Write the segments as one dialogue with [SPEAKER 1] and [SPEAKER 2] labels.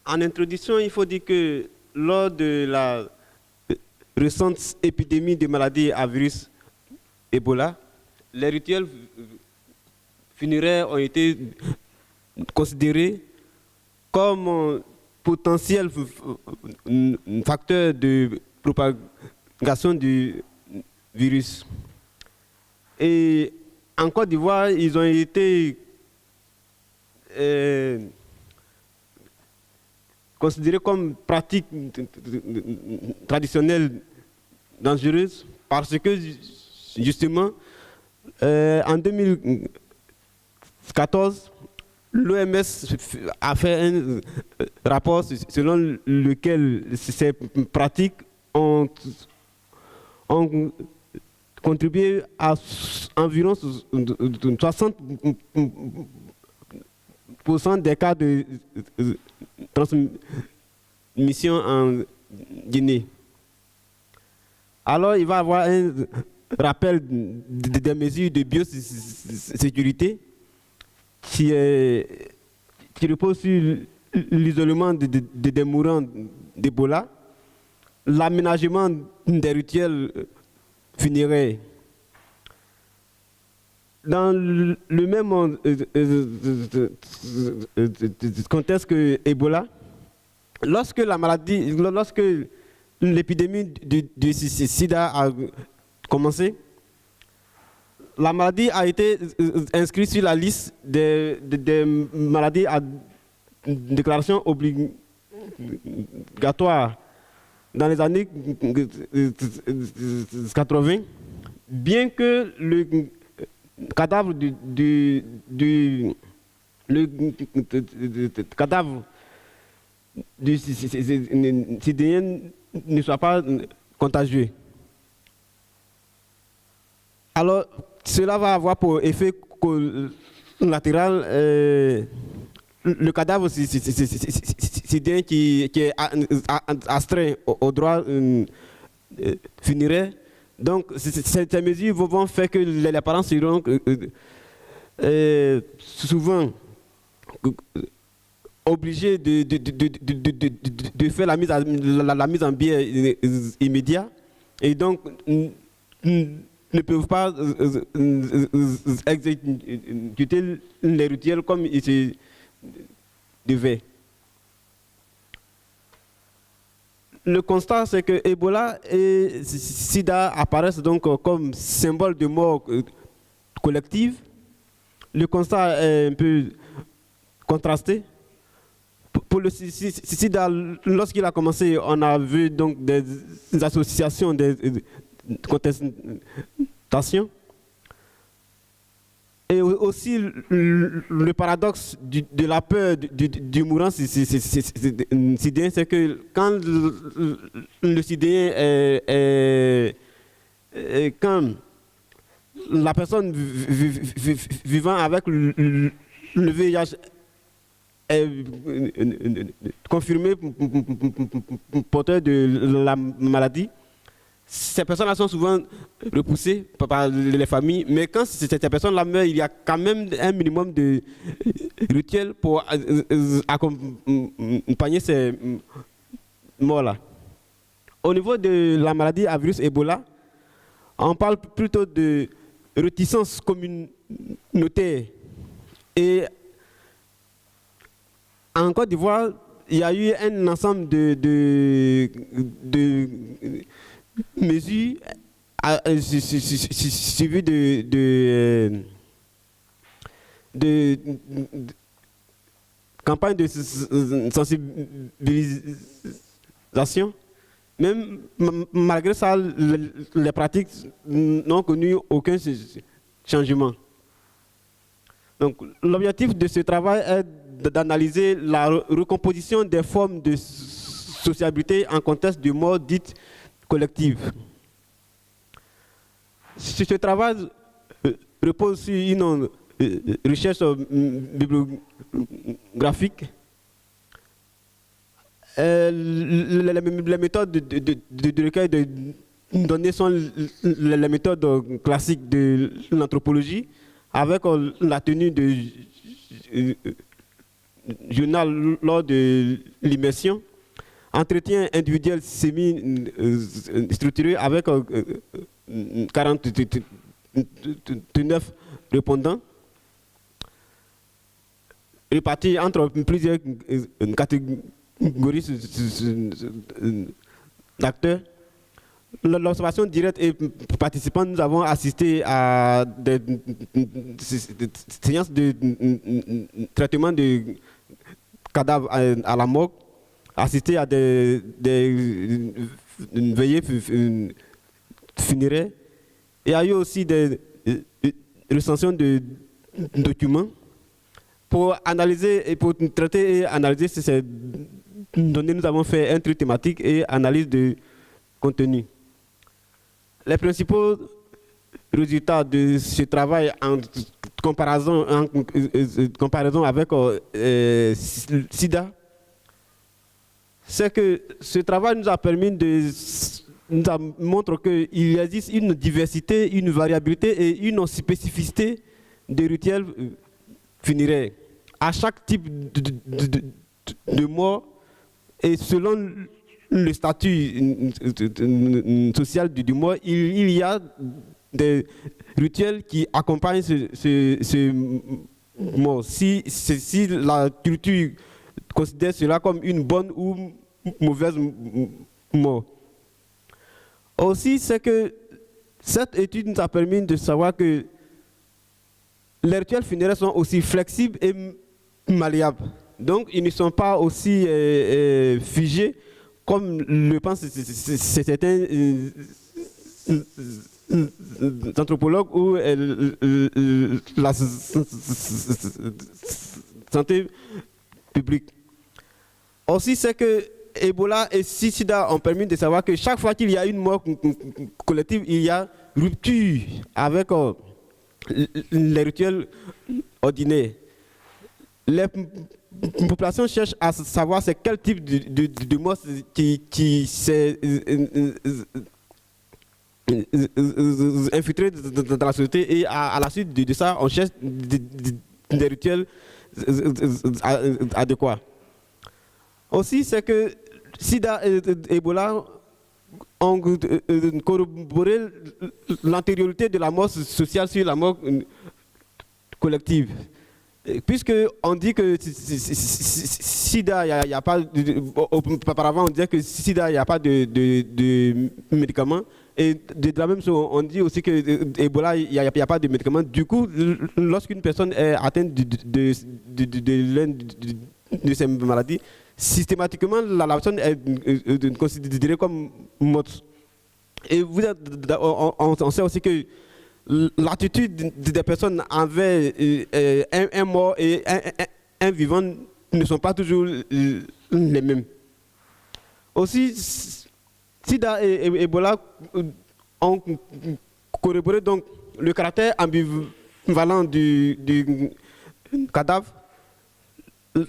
[SPEAKER 1] En introduction, il faut dire que lors de la récente épidémie de maladies à virus Ebola, les rituels funéraires ont été considérés comme potentiel facteur de propagation du virus. Et en Côte d'Ivoire, ils ont été considérés comme pratiques traditionnelles dangereuses parce que justement, en 2014, l'OMS a fait un rapport selon lequel ces pratiques ont contribué à environ 60% des cas de transmission en Guinée. Alors, il va y avoir un rappel des mesures de biosécurité qui repose sur l'isolement des mourants d'Ebola, l'aménagement des rituels funéraires. Dans le même contexte que Ebola, lorsque l'épidémie du sida a commencé, la maladie a été inscrite sur la liste des maladies à déclaration obligatoire dans les années 80, bien que le cadavre du sidéen ne soit pas contagieux. Alors, cela va avoir pour effet collatéral le cadavre sidéen qui est astreint au droit funéraire. Donc, ces mesures vont faire que les parents seront souvent obligés de faire la mise en biais immédiate et donc ne peuvent pas exécuter les rituels comme ils se devaient. Le constat, c'est que Ebola et Sida apparaissent donc comme symbole de mort collective. Le constat est un peu contrasté. Pour le Sida, lorsqu'il a commencé, on a vu donc des associations, des contestations. Et aussi le paradoxe de la peur du mourant sidéen, c'est que quand le sidéen quand la personne vivant avec le VIH est confirmée porteur de la maladie, ces personnes-là sont souvent repoussées par les familles, mais quand ces personnes-là meurent, il y a quand même un minimum de rituels pour accompagner ces morts-là. Au niveau de la maladie à virus Ebola, on parle plutôt de réticence communautaire. Et en Côte d'Ivoire, il y a eu un ensemble de mesures suivies de campagnes de sensibilisation. Même malgré ça, les pratiques n'ont connu aucun changement. Donc, l'objectif de ce travail est d'analyser la recomposition des formes de sociabilité en contexte de mort dite collective. Ce travail repose sur une recherche bibliographique. Les méthodes de recueil de données sont les méthodes classiques de l'anthropologie, avec la tenue de journal lors de l'immersion. Entretien individuel semi-structuré avec 49 répondants, répartis entre plusieurs catégories d'acteurs. L'observation directe et participants, nous avons assisté à des séances de traitement de cadavres à la morgue, assisté à des veillées funéraires. Il y a eu aussi des recensions de documents pour analyser et pour traiter et analyser ces données. Nous avons fait un truc thématique et analyse de contenu. Les principaux résultats de ce travail en comparaison avec SIDA, c'est que ce travail nous a permis nous montre qu'il existe une diversité, une variabilité et une spécificité des rituels funéraires. À chaque type de mort et selon le statut social du mort, il y a des rituels qui accompagnent ce mort. Si la culture considère cela comme une bonne ou mauvaise mort. Aussi, c'est que cette étude nous a permis de savoir que les rituels funéraires sont aussi flexibles et malléables. Donc, ils ne sont pas aussi figés comme le pensent certains anthropologues ou la santé publique. Aussi, c'est que Ebola et SIDA ont permis de savoir que chaque fois qu'il y a une mort collective, il y a rupture avec les rituels ordinaires. Les populations cherchent à savoir c'est quel type de mort qui s'est infiltré dans la société, et à la suite de ça, on cherche des rituels adéquats. Aussi, c'est que SIDA et Ebola ont corroboré l'antériorité de la mort sociale sur la mort collective. Puisqu'on dit que SIDA, il n'y a pas auparavant on disait que SIDA, il n'y a pas de médicaments, et de la même chose, on dit aussi que Ebola, il n'y a pas de médicaments. Du coup, lorsqu'une personne est atteinte de l'une de ces maladies, systématiquement, la personne est considérée comme morte. Et on sait aussi que l'attitude des personnes envers un mort et un vivant ne sont pas toujours les mêmes. Aussi, SIDA et Ebola ont corroboré donc le caractère ambivalent du cadavre.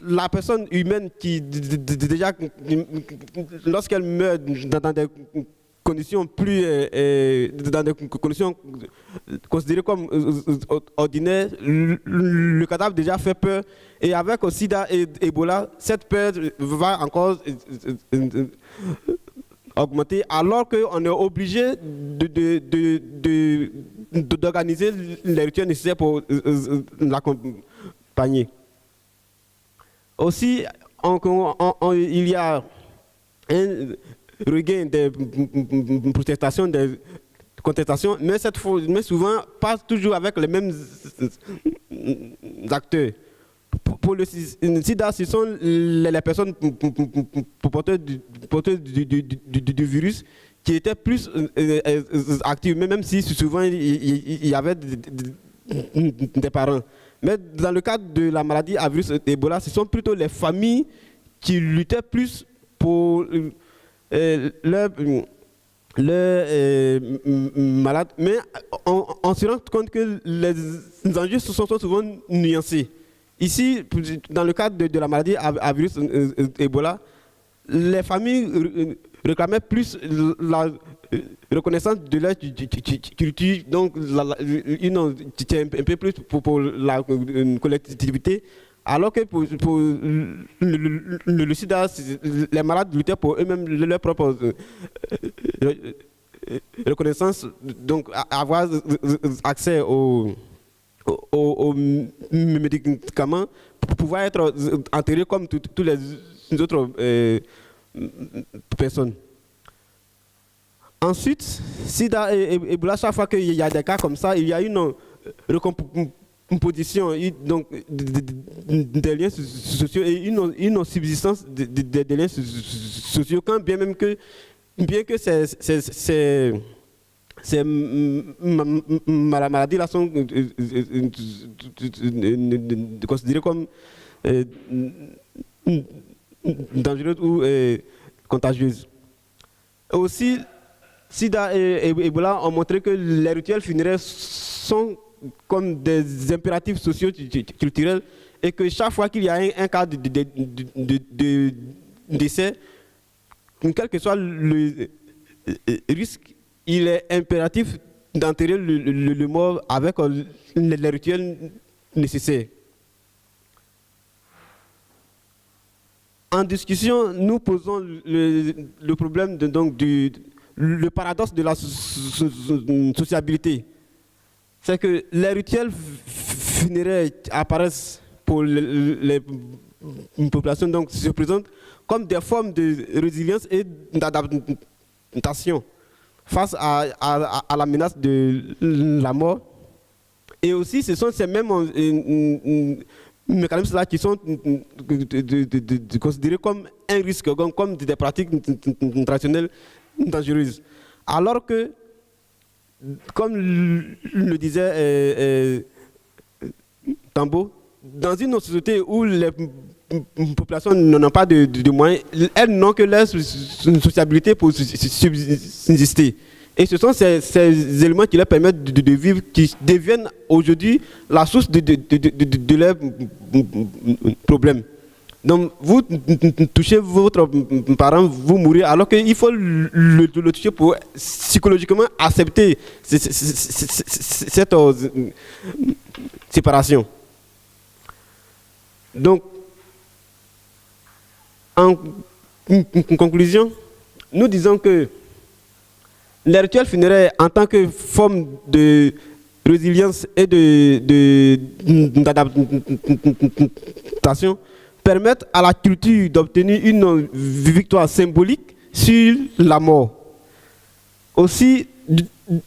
[SPEAKER 1] La personne humaine qui déjà, lorsqu'elle meurt dans des conditions dans des conditions considérées comme ordinaires, le cadavre déjà fait peur, et avec SIDA et Ebola, cette peur va encore augmenter, alors qu'on est obligé d'organiser les rituels nécessaires pour l'accompagner. Aussi, il y a un regain des protestations, des contestations, mais souvent pas toujours avec les mêmes acteurs. Pour le SIDA, ce sont les personnes porteuses du virus qui étaient plus actives, même si souvent il y avait des parents. Mais dans le cadre de la maladie à virus Ebola, ce sont plutôt les familles qui luttaient plus pour leurs malades. Mais on se rend compte que les enjeux sont souvent nuancés. Ici, dans le cadre de la maladie à virus Ebola, les familles réclamaient plus la reconnaissance de leur culture, donc un peu plus pour la collectivité, Alors que pour le sida, les malades luttaient pour eux-mêmes leur propre reconnaissance, donc avoir accès aux médicaments pour pouvoir être enterrés comme toutes les autres personnes. Ensuite, SIDA et Ebola, chaque fois qu'il y a des cas comme ça, il y a une recomposition donc, des liens sociaux et une subsistance des liens sociaux, quand bien même que, ces maladies-là sont considérées comme dangereuses ou contagieuses. Aussi, SIDA et Ebola ont montré que les rituels funéraires sont comme des impératifs sociaux culturels et que chaque fois qu'il y a un cas de décès, quel que soit le risque, il est impératif d'enterrer le mort avec les rituels nécessaires. En discussion, nous posons le problème le paradoxe de la sociabilité. C'est que les rituels funéraires apparaissent pour les populations, donc se présentent comme des formes de résilience et d'adaptation face à la menace de la mort. Et aussi, ce sont ces mêmes mécanismes-là qui sont considérés comme un risque, comme des pratiques traditionnelles dangereuses. Alors que, comme le disait Tambo, dans une société où les populations n'ont pas de moyens, elles n'ont que leur sociabilité pour subsister. Et ce sont ces éléments qui leur permettent de vivre, qui deviennent aujourd'hui la source de leurs problèmes. Donc, vous touchez votre parent, vous mourrez, alors qu'il faut le toucher pour psychologiquement accepter cette séparation. Donc, en conclusion, nous disons que les rituels funéraires, en tant que forme de résilience et d'adaptation, permettent à la culture d'obtenir une victoire symbolique sur la mort. Aussi,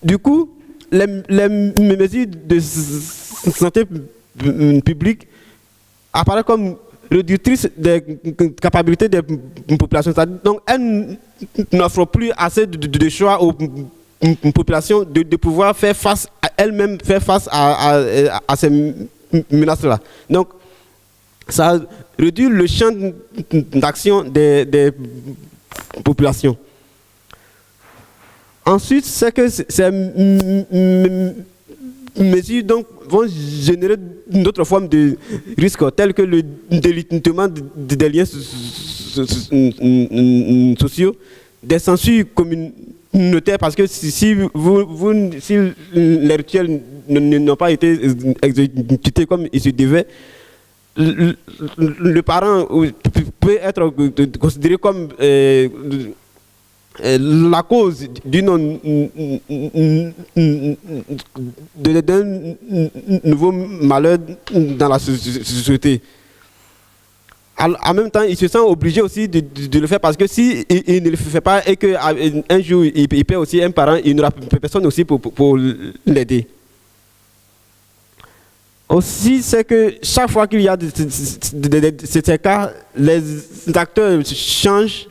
[SPEAKER 1] du coup, les mesures de santé publique apparaissent comme réductrices des capacités des populations. Donc, elles n'offrent plus assez de choix aux populations de pouvoir faire face à elles-mêmes, faire face à ces menaces-là. Donc, ça réduit le champ d'action des populations. Ensuite, c'est que ces mesures donc, vont générer d'autres formes de risques, tels que le délitement des liens sociaux, des censures communautaires, parce que si les rituels n'ont pas été exécutés comme ils se devaient, le parent peut être considéré comme la cause d'un nouveau malheur dans la société. En même temps, il se sent obligé aussi de le faire parce que s'il ne le fait pas et qu'un jour il perd aussi un parent, il n'aura personne aussi pour l'aider. Aussi, c'est que chaque fois qu'il y a ces cas, les acteurs changent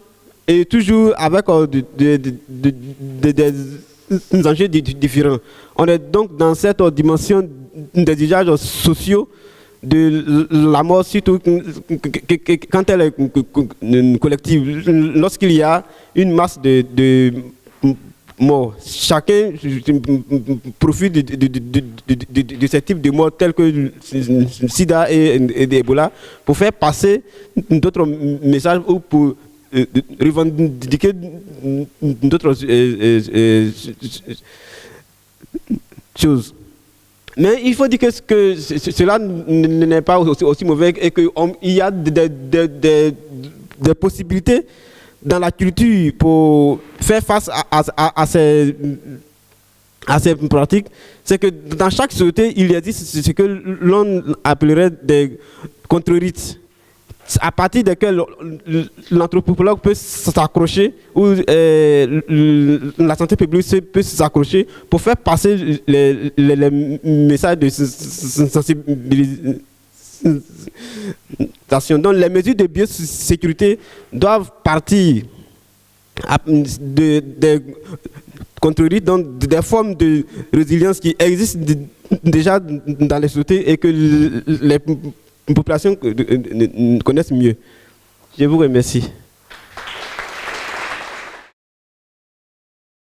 [SPEAKER 1] et toujours avec des enjeux différents. On est donc dans cette dimension des usages sociaux de la mort, surtout quand elle est collective. Lorsqu'il y a une masse de morts, chacun profite de ce type de morts tels que le sida et Ebola pour faire passer d'autres messages ou pour revendiquer d'autres choses. Mais il faut dire que cela n'est pas aussi mauvais et qu'il y a des possibilités dans la culture pour faire face à ces pratiques. C'est que dans chaque société, il existe ce que l'on appellerait des contre-rites, à partir desquels l'anthropologue peut s'accrocher ou la santé publique peut s'accrocher pour faire passer les messages de sensibilisation. Donc les mesures de biosécurité doivent partir des contre-rites, donc des formes de résilience qui existent déjà dans les sociétés et que les populations connaissent mieux. Je vous remercie.